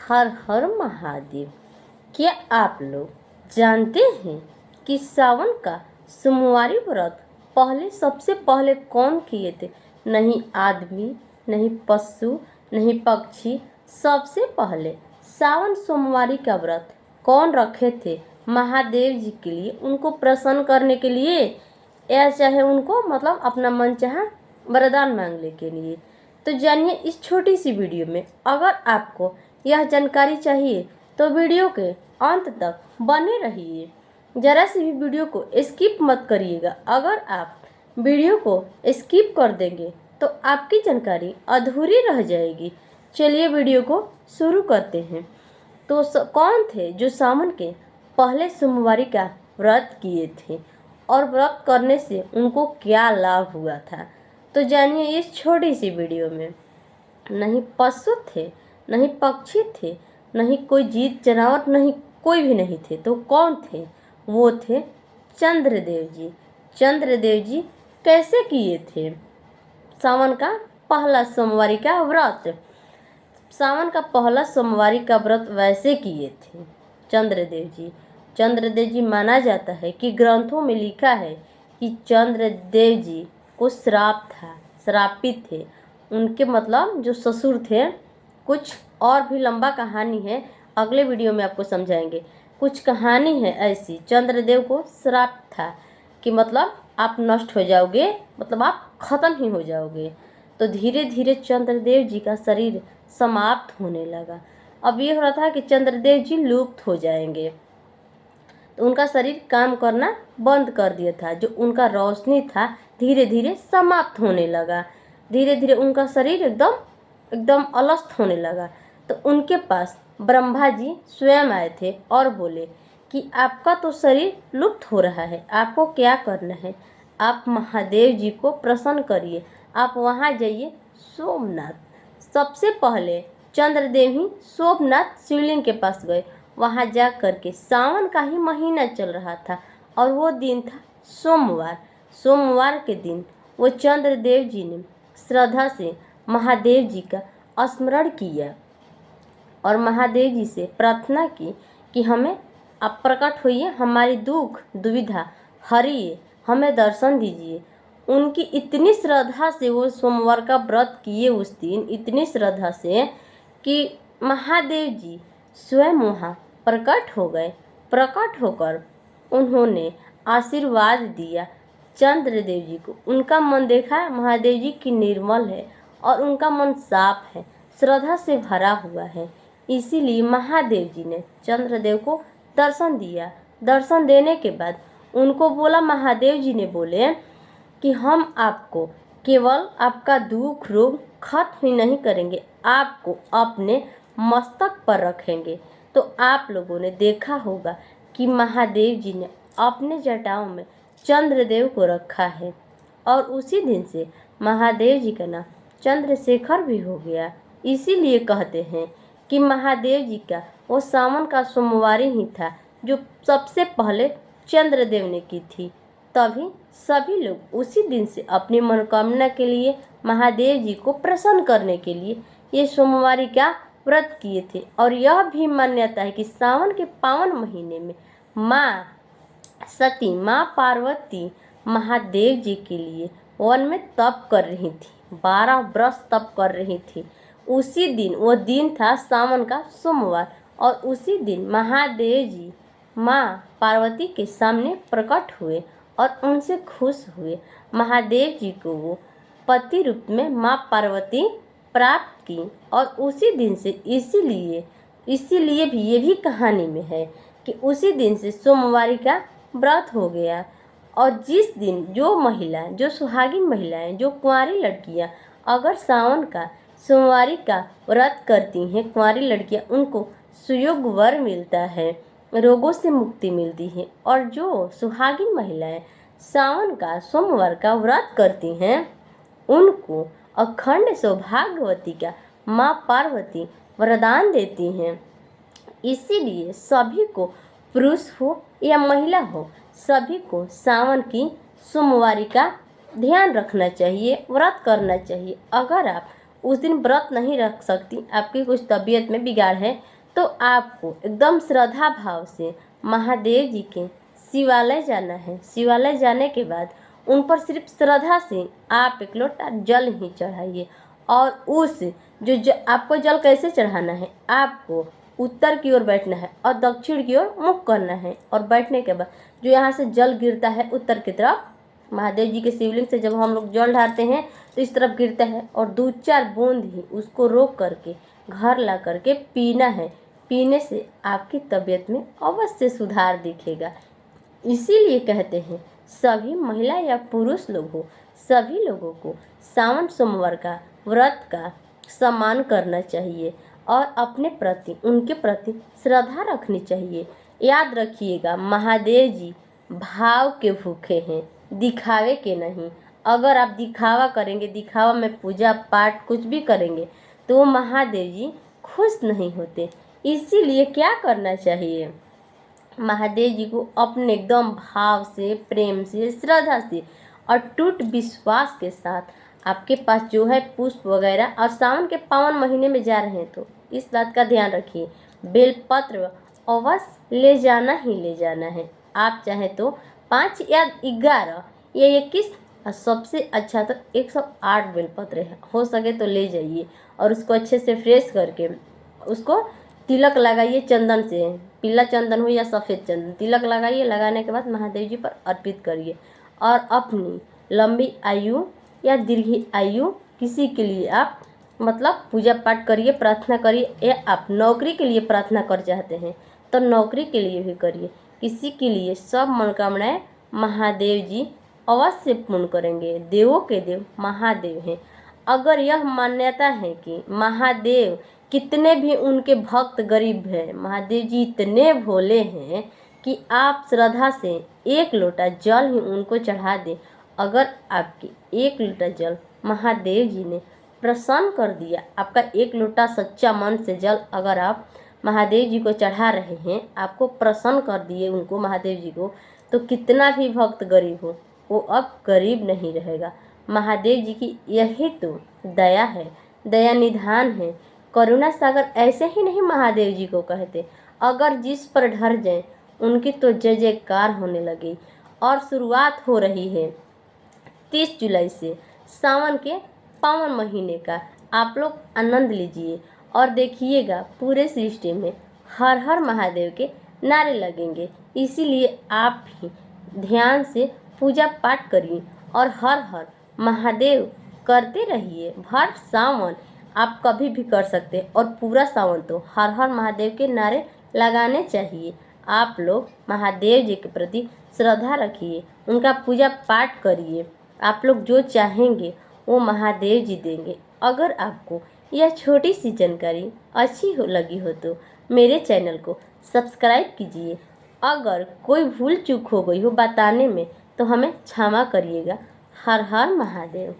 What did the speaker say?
हर हर महादेव। क्या आप लोग जानते हैं कि सावन का सोमवारी व्रत सबसे पहले कौन किए थे? नहीं आदमी, नहीं पशु, नहीं पक्षी। सबसे पहले सावन सोमवारी का व्रत कौन रखे थे? महादेव जी के लिए, उनको प्रसन्न करने के लिए, या चाहे उनको अपना मन चाहा वरदान मांगने के लिए। तो जानिए इस छोटी सी वीडियो में। अगर आपको यह जानकारी चाहिए तो वीडियो के अंत तक बने रहिए, जरा सी भी वीडियो को स्किप मत करिएगा। अगर आप वीडियो को स्किप कर देंगे तो आपकी जानकारी अधूरी रह जाएगी। चलिए वीडियो को शुरू करते हैं। तो कौन थे जो सावन के पहले सोमवारी का व्रत किए थे और व्रत करने से उनको क्या लाभ हुआ था? तो जानिए इस छोटी सी वीडियो में। नहीं पशु थे, नहीं पक्षी थे, नहीं कोई जीव जानवर, नहीं कोई भी नहीं थे। तो कौन थे? वो थे चंद्रदेव जी। चंद्रदेव जी कैसे किए थे सावन का पहला सोमवारी का व्रत? सावन का पहला सोमवारी का व्रत वैसे किए थे चंद्रदेव जी। चंद्रदेव जी माना जाता है कि ग्रंथों में लिखा है कि चंद्रदेव जी को श्राप था, श्रापित थे। उनके जो ससुर थे, कुछ और भी लंबा कहानी है, अगले वीडियो में आपको समझाएंगे। कुछ कहानी है ऐसी, चंद्रदेव को श्राप था कि आप नष्ट हो जाओगे, आप खत्म ही हो जाओगे। तो धीरे धीरे चंद्रदेव जी का शरीर समाप्त होने लगा। अब ये हो रहा था कि चंद्रदेव जी लुप्त हो जाएंगे, तो उनका शरीर काम करना बंद कर दिया था। जो उनका रोशनी था धीरे धीरे समाप्त होने लगा। धीरे धीरे उनका शरीर एकदम अलस्त होने लगा। तो उनके पास ब्रह्मा जी स्वयं आए थे और बोले कि आपका तो शरीर लुप्त हो रहा है, आपको क्या करना है? आप महादेव जी को प्रसन्न करिए, आप वहाँ जाइए सोमनाथ। सबसे पहले चंद्रदेव ही सोमनाथ शिवलिंग के पास गए। वहाँ जा कर के सावन का ही महीना चल रहा था और वो दिन था सोमवार। सोमवार के दिन वो चंद्रदेव जी ने श्रद्धा से महादेव जी का स्मरण किया और महादेव जी से प्रार्थना की कि हमें आप प्रकट होइए, हमारी दुख दुविधा हरिए, हमें दर्शन दीजिए। उनकी इतनी श्रद्धा से वो सोमवार का व्रत किए उस दिन, इतनी श्रद्धा से कि महादेव जी स्वयं वहाँ प्रकट हो गए। प्रकट होकर उन्होंने आशीर्वाद दिया चंद्रदेव जी को। उनका मन देखा महादेव जी की निर्मल है और उनका मन साफ है, श्रद्धा से भरा हुआ है। इसीलिए महादेव जी ने चंद्रदेव को दर्शन दिया। दर्शन देने के बाद उनको बोला, महादेव जी ने बोले कि हम आपको केवल आपका दुख रोग खत्म ही नहीं करेंगे, आपको अपने मस्तक पर रखेंगे। तो आप लोगों ने देखा होगा कि महादेव जी ने अपने जटाओं में चंद्रदेव को रखा है और उसी दिन से महादेव जी का नाम चंद्रशेखर भी हो गया। इसीलिए कहते हैं कि महादेव जी का वो सावन का सोमवारी ही था जो सबसे पहले चंद्रदेव ने की थी। तभी सभी लोग उसी दिन से अपनी मनोकामना के लिए, महादेव जी को प्रसन्न करने के लिए ये सोमवारी का व्रत किए थे। और यह भी मान्यता है कि सावन के पावन महीने में माँ सती, माँ पार्वती महादेव जी के लिए वन में तप कर रही थी, 12 वर्ष तप कर रही थी। उसी दिन, वो दिन था सावन का सोमवार, और उसी दिन महादेव जी माँ पार्वती के सामने प्रकट हुए और उनसे खुश हुए। महादेव जी को वो पति रूप में माँ पार्वती प्राप्त की और उसी दिन से इसीलिए भी ये भी कहानी में है कि उसी दिन से सोमवारी का व्रत हो गया। और जिस दिन जो महिला, जो सुहागिन महिलाएं, जो कुंवारी लड़कियां अगर सावन का सोमवारी का व्रत करती हैं, कुंवारी लड़कियां, उनको सुयोग वर मिलता है, रोगों से मुक्ति मिलती है। और जो सुहागिन महिलाएं सावन का सोमवार का व्रत करती हैं, उनको अखंड सौभाग्यवती का माँ पार्वती वरदान देती हैं। इसीलिए सभी को, पुरुष हो या महिला हो, सभी को सावन की सोमवारी का ध्यान रखना चाहिए, व्रत करना चाहिए। अगर आप उस दिन व्रत नहीं रख सकती, आपकी कुछ तबीयत में बिगाड़ है, तो आपको एकदम श्रद्धा भाव से महादेव जी के शिवालय जाना है। शिवालय जाने के बाद उन पर सिर्फ श्रद्धा से आप एक लोटा जल ही चढ़ाइए। और उस आपको जल कैसे चढ़ाना है, आपको उत्तर की ओर बैठना है और दक्षिण की ओर मुख करना है। और बैठने के बाद जो यहाँ से जल गिरता है उत्तर की तरफ, महादेव जी के शिवलिंग से जब हम लोग जल ढारते हैं तो इस तरफ गिरता है और 2-4 बूंद ही उसको रोक करके घर ला करके पीना है। पीने से आपकी तबीयत में अवश्य सुधार दिखेगा। इसीलिए कहते हैं सभी महिला या पुरुष लोग हो, सभी लोगों को सावन सोमवार का व्रत का सम्मान करना चाहिए और अपने प्रति उनके प्रति श्रद्धा रखनी चाहिए। याद रखिएगा, महादेव जी भाव के भूखे हैं, दिखावे के नहीं। अगर आप दिखावा करेंगे, दिखावा में पूजा पाठ कुछ भी करेंगे तो वो महादेव जी खुश नहीं होते। इसीलिए क्या करना चाहिए, महादेव जी को अपने एकदम भाव से, प्रेम से, श्रद्धा से और टूट विश्वास के साथ आपके पास जो है पुष्प वगैरह, और सावन के पावन महीने में जा रहे हैं तो इस बात का ध्यान रखिए, बेलपत्र अवश्य ले जाना ही ले जाना है। आप चाहे तो 5 या 11 या 21, और सबसे अच्छा तो 108 बेलपत्र है, हो सके तो ले जाइए और उसको अच्छे से फ्रेश करके उसको तिलक लगाइए चंदन से, पीला चंदन हो या सफ़ेद चंदन, तिलक लगाइए। लगाने के बाद महादेव जी पर अर्पित करिए और अपनी लंबी आयु या दीर्घ आयु किसी के लिए आप मतलब पूजा पाठ करिए, प्रार्थना करिए। या आप नौकरी के लिए प्रार्थना कर चाहते हैं तो नौकरी के लिए भी करिए। किसी के लिए सब मनोकामनाएं महादेव जी अवश्य पूर्ण करेंगे। देवों के देव महादेव हैं। अगर यह मान्यता है कि महादेव कितने भी उनके भक्त गरीब हैं, महादेव जी इतने भोले हैं कि आप श्रद्धा से 1 लोटा जल ही उनको चढ़ा दें। अगर आपकी 1 लोटा जल महादेव जी ने प्रसन्न कर दिया, आपका 1 लोटा सच्चा मन से जल अगर आप महादेव जी को चढ़ा रहे हैं, आपको प्रसन्न कर दिए उनको, महादेव जी को, तो कितना भी भक्त गरीब हो वो अब गरीब नहीं रहेगा। महादेव जी की यही तो दया है, दया निधान है। करुणा सागर ऐसे ही नहीं महादेव जी को कहते, अगर जिस पर ढर जाए उनकी तो जय जयकार होने लगी। और शुरुआत हो रही है 30 जुलाई से सावन के पावन महीने का। आप लोग आनंद लीजिए और देखिएगा पूरे सृष्टि में हर हर महादेव के नारे लगेंगे। इसीलिए आप भी ध्यान से पूजा पाठ करिए और हर हर महादेव करते रहिए। भर सावन आप कभी भी कर सकते हैं और पूरा सावन तो हर हर महादेव के नारे लगाने चाहिए। आप लोग महादेव जी के प्रति श्रद्धा रखिए, उनका पूजा पाठ करिए। आप लोग जो चाहेंगे वो महादेव जी देंगे। अगर आपको यह छोटी सी जानकारी अच्छी लगी हो तो मेरे चैनल को सब्सक्राइब कीजिए। अगर कोई भूल चूक हो गई हो बताने में तो हमें क्षमा करिएगा। हर हर महादेव।